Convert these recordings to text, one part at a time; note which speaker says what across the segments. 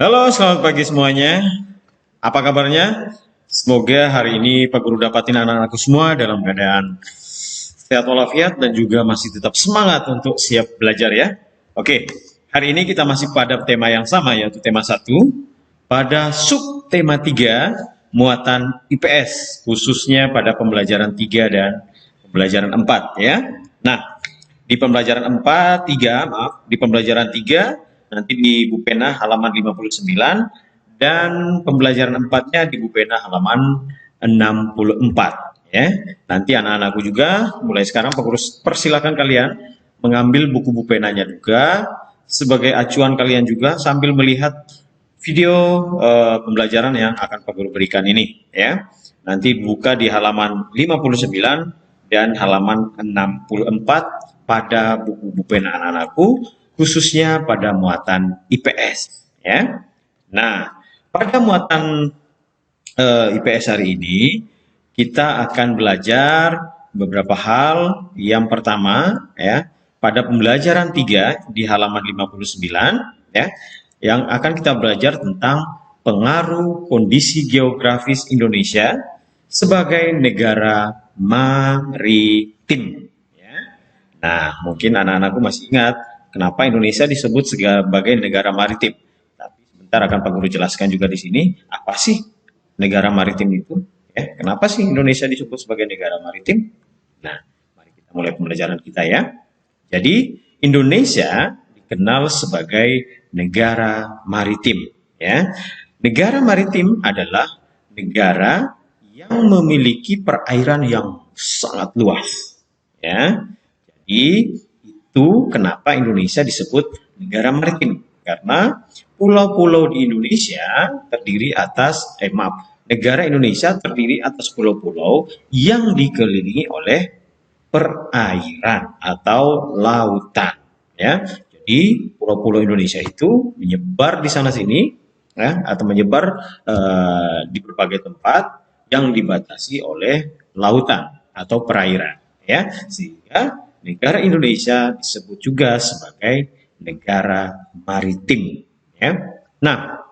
Speaker 1: Halo, selamat pagi semuanya. Apa kabarnya? Semoga hari ini Pak Guru dapatin anak-anakku semua dalam keadaan sehat walafiat dan juga masih tetap semangat untuk siap belajar ya. Oke, hari ini kita masih pada tema yang sama yaitu tema satu pada sub tema 3 muatan IPS khususnya pada pembelajaran 3 dan pembelajaran 4 ya. Nah, di pembelajaran 4, 3, maaf, di pembelajaran 3 nanti di Bupena halaman 59 dan pembelajaran 4-nya di Bupena halaman 64 ya. Nanti anak-anakku juga mulai sekarang persilakan kalian mengambil buku Bupenanya juga sebagai acuan kalian juga sambil melihat video pembelajaran yang akan Pak Guru berikan ini ya. Nanti buka di halaman 59 dan halaman 64 pada buku Bupena anak-anakku khususnya pada muatan IPS ya. Nah, pada muatan IPS hari ini kita akan belajar beberapa hal. Yang pertama ya, pada pembelajaran 3 di halaman 59 ya, yang akan kita belajar tentang pengaruh kondisi geografis Indonesia sebagai negara maritim ya. Nah, mungkin anak-anakku masih ingat kenapa Indonesia disebut sebagai negara maritim. Tapi sebentar akan Pak Guru jelaskan juga di sini, apa sih negara maritim itu? Ya, kenapa sih Indonesia disebut sebagai negara maritim? Nah, mari kita mulai pembelajaran kita ya. Jadi, Indonesia dikenal sebagai negara maritim. Ya. Negara maritim adalah negara yang memiliki perairan yang sangat luas. Ya. Jadi, itu kenapa Indonesia disebut negara maritim. Karena pulau-pulau di Indonesia terdiri atas, negara Indonesia terdiri atas pulau-pulau yang dikelilingi oleh perairan atau lautan. Ya, jadi pulau-pulau Indonesia itu menyebar di sana sini, ya, atau menyebar di berbagai tempat yang dibatasi oleh lautan atau perairan. Ya, sehingga negara Indonesia disebut juga sebagai negara maritim. Ya. Nah,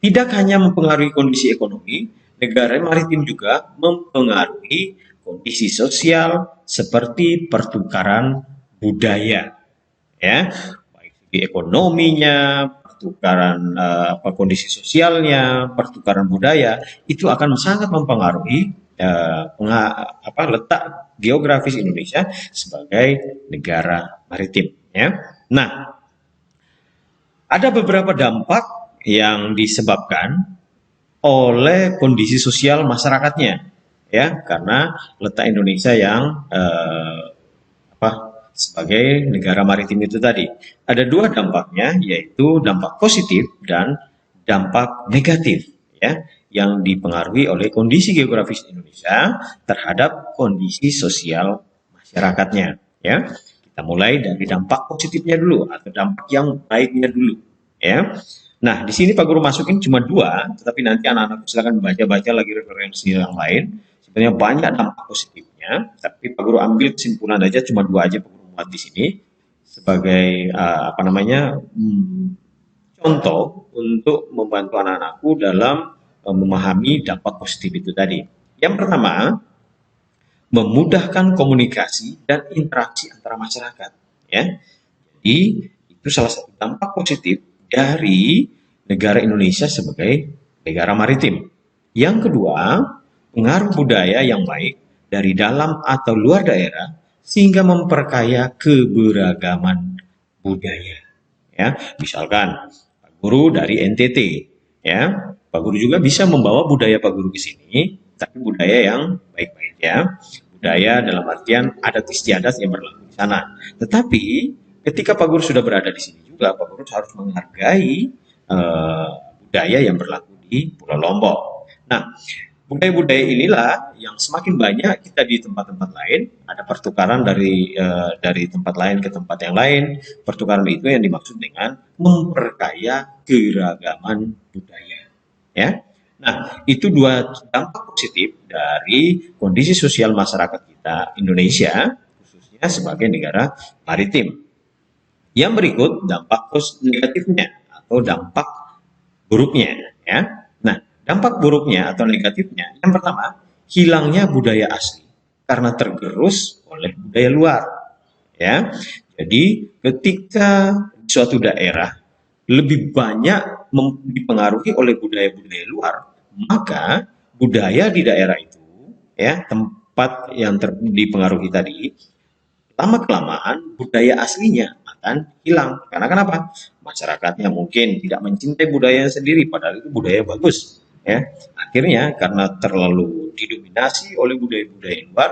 Speaker 1: tidak hanya mempengaruhi kondisi ekonomi, negara maritim juga mempengaruhi kondisi sosial seperti pertukaran budaya, ya, baik segi ekonominya, pertukaran kondisi sosialnya, pertukaran budaya itu akan sangat mempengaruhi letak geografis Indonesia sebagai negara maritim. Ya. Nah, ada beberapa dampak yang disebabkan oleh kondisi sosial masyarakatnya, ya, karena letak Indonesia yang sebagai negara maritim itu tadi. Ada dua dampaknya, yaitu dampak positif dan dampak negatif, ya, yang dipengaruhi oleh kondisi geografis Indonesia terhadap kondisi sosial masyarakatnya, ya. Kita mulai dari dampak positifnya dulu atau dampak yang baiknya dulu, ya. Nah, di sini Pak Guru masukin cuma dua, tetapi nanti anak-anak silakan baca-baca lagi referensi yang lain. Sebenarnya banyak dampak positifnya, tapi Pak Guru ambil kesimpulan aja, cuma dua aja Pak Guru muat di sini sebagai contoh untuk membantu anak-anakku dalam memahami dampak positif itu tadi. Yang pertama, memudahkan komunikasi dan interaksi antara masyarakat. Ya, jadi itu salah satu dampak positif dari negara Indonesia sebagai negara maritim. Yang kedua, pengaruh budaya yang baik dari dalam atau luar daerah sehingga memperkaya keberagaman budaya. Ya, misalkan Pak Guru dari NTT, ya, Pak Guru juga bisa membawa budaya Pak Guru ke sini, tapi budaya yang baik-baik ya. Budaya dalam artian adat istiadat yang berlaku di sana. Tetapi ketika Pak Guru sudah berada di sini juga, Pak Guru harus menghargai budaya yang berlaku di Pulau Lombok. Nah, budaya-budaya inilah yang semakin banyak kita di tempat-tempat lain, ada pertukaran dari tempat lain ke tempat yang lain. Pertukaran itu yang dimaksud dengan memperkaya keragaman budaya. Ya. Nah, itu dua dampak positif dari kondisi sosial masyarakat kita Indonesia, khususnya sebagai negara maritim. Yang berikut dampak negatifnya atau dampak buruknya, ya. Nah, dampak buruknya atau negatifnya, yang pertama, hilangnya budaya asli karena tergerus oleh budaya luar, ya. Jadi, ketika suatu daerah lebih banyak dipengaruhi oleh budaya-budaya luar, maka budaya di daerah itu, ya, tempat yang dipengaruhi tadi, lama-kelamaan budaya aslinya akan hilang. Karena kenapa? Masyarakatnya mungkin tidak mencintai budayanya sendiri, padahal itu budaya bagus. Ya, akhirnya karena terlalu didominasi oleh budaya-budaya luar,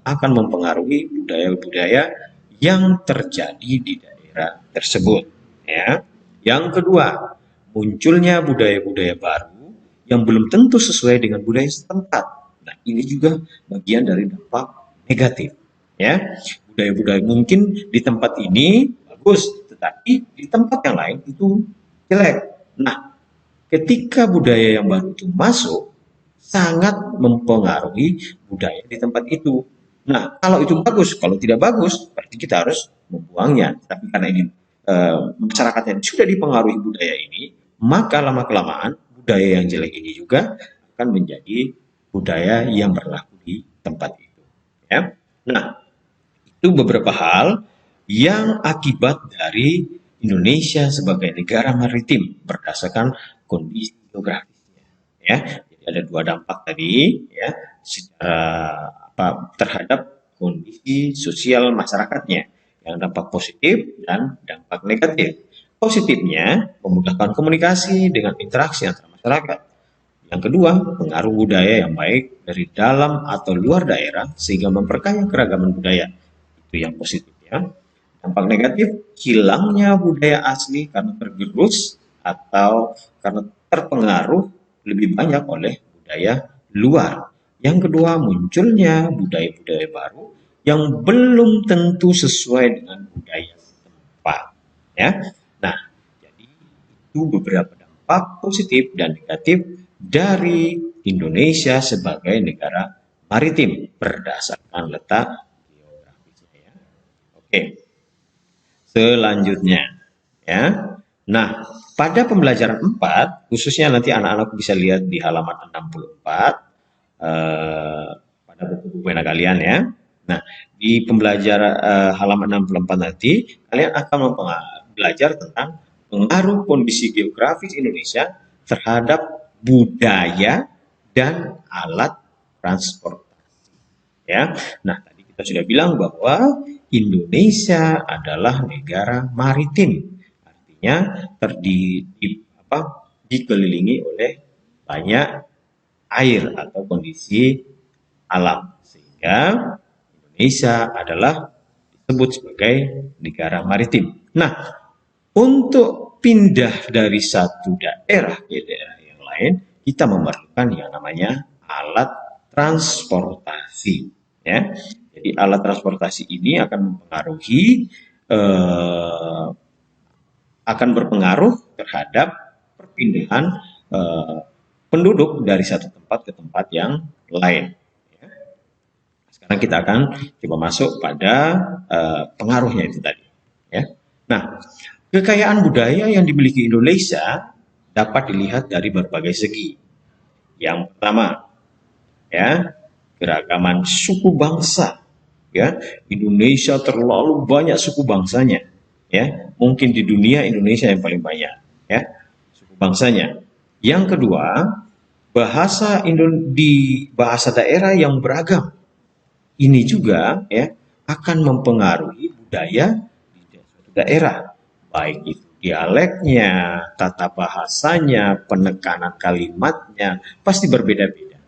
Speaker 1: akan mempengaruhi budaya-budaya yang terjadi di daerah tersebut. Ya, yang kedua, munculnya budaya-budaya baru yang belum tentu sesuai dengan budaya setempat. Nah, ini juga bagian dari dampak negatif. Ya, budaya-budaya mungkin di tempat ini bagus, tetapi di tempat yang lain itu jelek. Nah, ketika budaya yang baru itu masuk, sangat mempengaruhi budaya di tempat itu. Nah, kalau itu bagus, kalau tidak bagus, berarti kita harus membuangnya. Tapi karena ini masyarakatnya sudah dipengaruhi budaya ini, maka lama-kelamaan budaya yang jelek ini juga akan menjadi budaya yang berlaku di tempat itu. Ya. Nah, itu beberapa hal yang akibat dari Indonesia sebagai negara maritim berdasarkan kondisi geografisnya. Ya, jadi ada dua dampak tadi, ya, secara terhadap kondisi sosial masyarakatnya, yang dampak positif dan dampak negatif. Positifnya memudahkan komunikasi dengan interaksi antara masyarakat. Yang kedua, pengaruh budaya yang baik dari dalam atau luar daerah sehingga memperkaya keragaman budaya. Itu yang positif, ya. Dampak negatif, hilangnya budaya asli karena tergerus atau karena terpengaruh lebih banyak oleh budaya luar. Yang kedua, munculnya budaya-budaya baru yang belum tentu sesuai dengan budaya setempat. Ya. Nah, jadi itu beberapa dampak positif dan negatif dari Indonesia sebagai negara maritim berdasarkan letak geografisnya. Ya. Oke, selanjutnya, ya. Nah, pada pembelajaran 4, khususnya nanti anak-anak bisa lihat di halaman 64 pada buku-buku kalian, ya. Nah, di pembelajaran halaman 64 nanti kalian akan belajar tentang pengaruh kondisi geografis Indonesia terhadap budaya dan alat transportasi. Ya, nah tadi kita sudah bilang bahwa Indonesia adalah negara maritim, artinya dikelilingi oleh banyak air atau kondisi alam, sehingga Indonesia adalah disebut sebagai negara maritim. Nah, untuk pindah dari satu daerah ke daerah yang lain, kita memerlukan yang namanya alat transportasi. Ya, jadi alat transportasi ini akan berpengaruh terhadap perpindahan penduduk dari satu tempat ke tempat yang lain. Ya. Sekarang kita akan coba masuk pada pengaruhnya itu tadi. Ya. Nah, kekayaan budaya yang dimiliki Indonesia dapat dilihat dari berbagai segi. Yang pertama, ya, keragaman suku bangsa. Ya, Indonesia terlalu banyak suku bangsanya. Ya, mungkin di dunia Indonesia yang paling banyak. Ya, suku bangsanya. Yang kedua, bahasa daerah yang beragam. Ini juga, ya, akan mempengaruhi budaya di suatu daerah, baik itu dialeknya, tata bahasanya, penekanan kalimatnya, pasti berbeda-beda.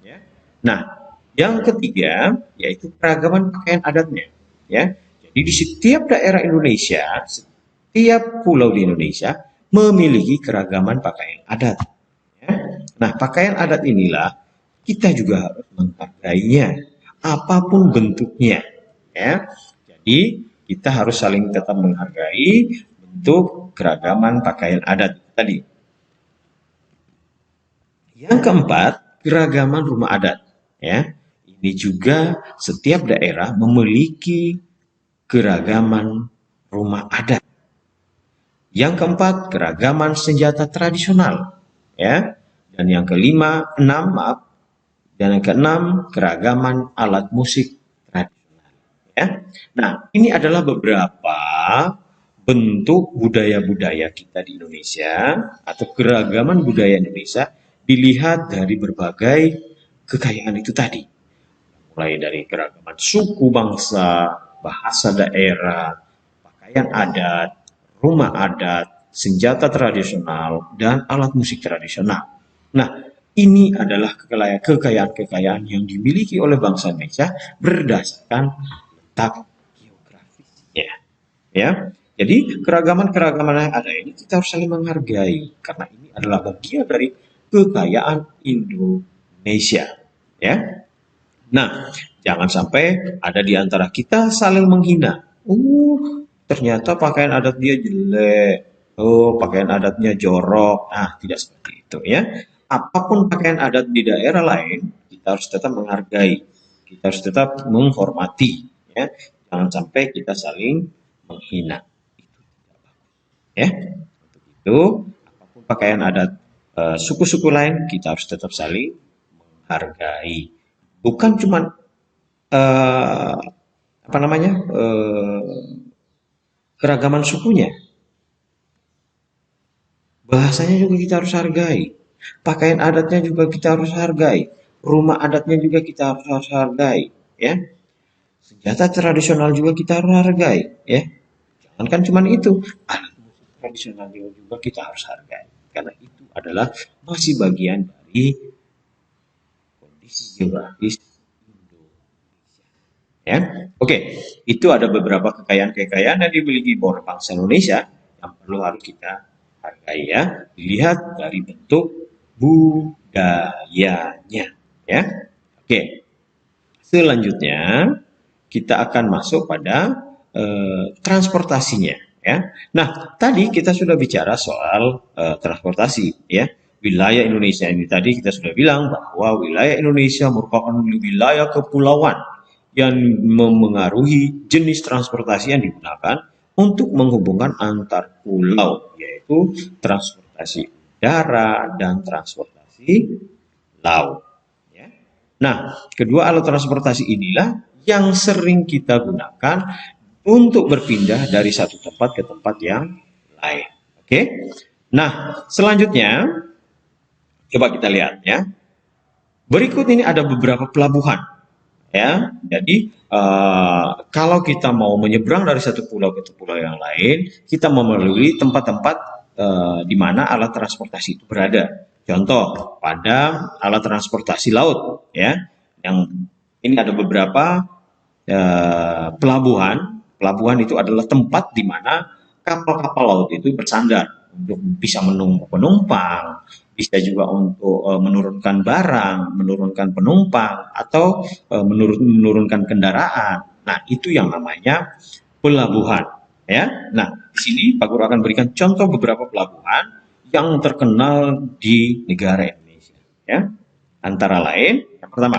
Speaker 1: Ya. Nah, yang ketiga yaitu keragaman pakaian adatnya. Ya, jadi di setiap daerah Indonesia, setiap pulau di Indonesia memiliki keragaman pakaian adat. Ya. Nah, pakaian adat inilah kita juga harus menghargainya, apapun bentuknya. Ya, jadi kita harus saling tetap menghargai bentuk keragaman pakaian adat tadi. Yang keempat, keragaman rumah adat. Ya, ini juga setiap daerah memiliki keragaman rumah adat. Yang keempat, keragaman senjata tradisional. ya. Dan yang kelima, enam, maaf. Dan yang keenam, keragaman alat musik tradisional. Ya. Nah, ini adalah beberapa bentuk budaya-budaya kita di Indonesia atau keragaman budaya Indonesia dilihat dari berbagai kekayaan itu tadi. Mulai dari keragaman suku bangsa, bahasa daerah, pakaian adat, rumah adat, senjata tradisional, dan alat musik tradisional. Nah, ini adalah kekayaan-kekayaan yang dimiliki oleh bangsa Indonesia berdasarkan letak geografisnya. Ya, jadi keragaman-keragaman yang ada ini kita harus saling menghargai karena ini adalah bagian dari kekayaan Indonesia. Ya, nah jangan sampai ada di antara kita saling menghina. Ternyata pakaian adat dia jelek. Pakaian adatnya jorok. Nah, tidak seperti itu ya. Apapun pakaian adat di daerah lain, kita harus tetap menghargai. Kita harus tetap menghormati. Ya. Jangan sampai kita saling menghina. Itu tidak bagus. Ya. Untuk itu, apapun pakaian adat suku-suku lain, kita harus tetap saling menghargai. Bukan cuma keragaman sukunya, bahasanya juga kita harus hargai, pakaian adatnya juga kita harus hargai, rumah adatnya juga kita harus hargai, ya. Senjata tradisional juga kita harus hargai, ya. Jangankan cuma itu, alat musik tradisional juga kita harus hargai, karena itu adalah masih bagian dari kondisi geografis Indonesia. Ya, oke, itu ada beberapa kekayaan-kekayaan yang dimiliki oleh bangsa Indonesia yang perlu harus kita hargai ya. Dilihat dari bentuk budayanya, ya. Oke, selanjutnya kita akan masuk pada transportasinya, ya. Nah, tadi kita sudah bicara soal transportasi, ya. Wilayah Indonesia ini tadi kita sudah bilang bahwa wilayah Indonesia merupakan wilayah kepulauan yang memengaruhi jenis transportasi yang digunakan untuk menghubungkan antar pulau, yaitu transportasi udara dan transportasi laut. Ya. Nah, kedua alat transportasi inilah yang sering kita gunakan untuk berpindah dari satu tempat ke tempat yang lain. Oke. Nah, selanjutnya coba kita lihat ya. Berikut ini ada beberapa pelabuhan. Ya, jadi kalau kita mau menyeberang dari satu pulau ke pulau yang lain, kita melalui tempat-tempat di mana alat transportasi itu berada. Contoh pada alat transportasi laut, ya, yang ini ada beberapa pelabuhan. Pelabuhan itu adalah tempat di mana kapal-kapal laut itu bersandar untuk bisa menumpang penumpang, bisa juga untuk menurunkan barang, menurunkan penumpang, atau menurunkan kendaraan. Nah, itu yang namanya pelabuhan. Ya, nah di sini Pak Guru akan berikan contoh beberapa pelabuhan yang terkenal di negara Indonesia. Ya, antara lain yang pertama,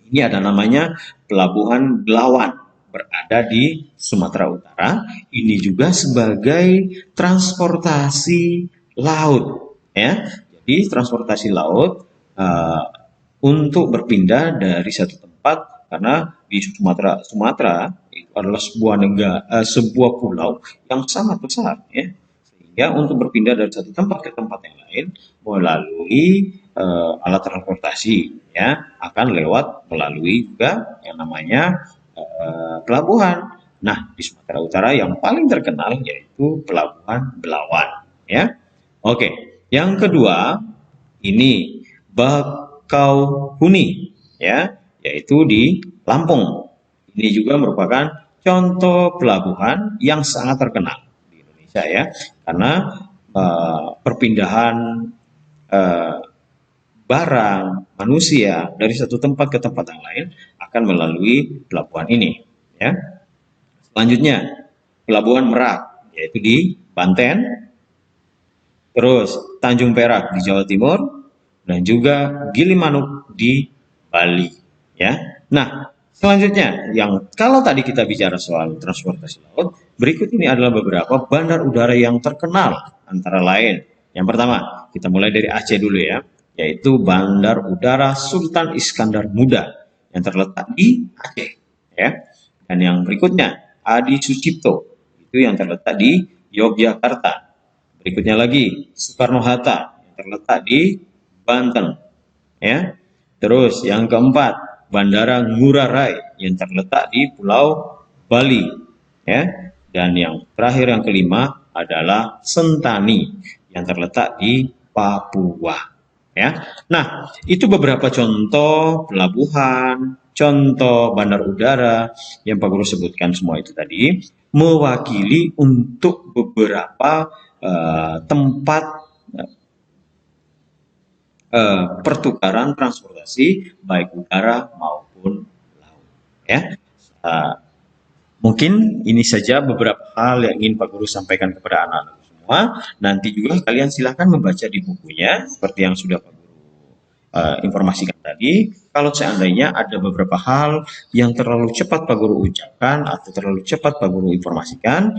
Speaker 1: ini ada namanya Pelabuhan Belawan berada di Sumatera Utara. Ini juga sebagai transportasi laut, ya. Jadi transportasi laut untuk berpindah dari satu tempat karena di Sumatera itu adalah sebuah pulau yang sangat besar, ya. Sehingga untuk berpindah dari satu tempat ke tempat yang lain melalui alat transportasi, ya, akan lewat melalui juga yang namanya pelabuhan. Nah, di Sumatera Utara yang paling terkenal yaitu Pelabuhan Belawan, ya. Oke, yang kedua ini Bakauheni, ya, yaitu di Lampung. Ini juga merupakan contoh pelabuhan yang sangat terkenal di Indonesia, ya, karena perpindahan barang manusia dari satu tempat ke tempat yang lain akan melalui pelabuhan ini, ya. Selanjutnya Pelabuhan Merak, yaitu di Banten, terus Tanjung Perak di Jawa Timur, dan juga Gilimanuk di Bali, ya. Nah, selanjutnya yang kalau tadi kita bicara soal transportasi laut, berikut ini adalah beberapa bandar udara yang terkenal antara lain. Yang pertama, kita mulai dari Aceh dulu ya, yaitu Bandar Udara Sultan Iskandar Muda yang terletak di Aceh ya. Dan yang berikutnya Adi Sucipto, itu yang terletak di Yogyakarta. Berikutnya lagi Soekarno-Hatta yang terletak di Banten ya. Terus yang keempat Bandara Ngurah Rai yang terletak di Pulau Bali ya. Dan yang terakhir yang kelima adalah Sentani yang terletak di Papua ya. Nah, itu beberapa contoh pelabuhan, contoh bandar udara yang Pak Guru sebutkan semua itu tadi mewakili untuk beberapa tempat pertukaran transportasi baik udara maupun laut ya. Mungkin ini saja beberapa hal yang ingin Pak Guru sampaikan kepada anak-anak semua. Nanti juga kalian silahkan membaca di bukunya seperti yang sudah Pak Guru informasikan tadi. Kalau seandainya ada beberapa hal yang terlalu cepat Pak Guru ucapkan atau terlalu cepat Pak Guru informasikan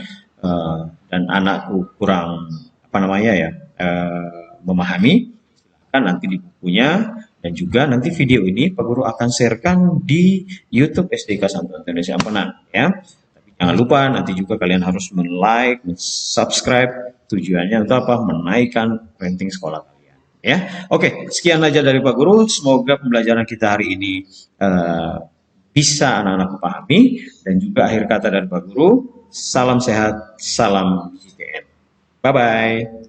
Speaker 1: dan anakku kurang memahami, silahkan nanti di bukunya. Dan juga nanti video ini Pak Guru akan sharekan di YouTube SDK Santo Antonius Ampenan ya. Tapi jangan lupa nanti juga kalian harus like, subscribe. Tujuannya untuk apa? Menaikkan ranking sekolah kalian ya. Oke, sekian aja dari Pak Guru. Semoga pembelajaran kita hari ini bisa anak-anak pahami. Dan juga akhir kata dari Pak Guru, salam sehat, salam GTN. Bye bye.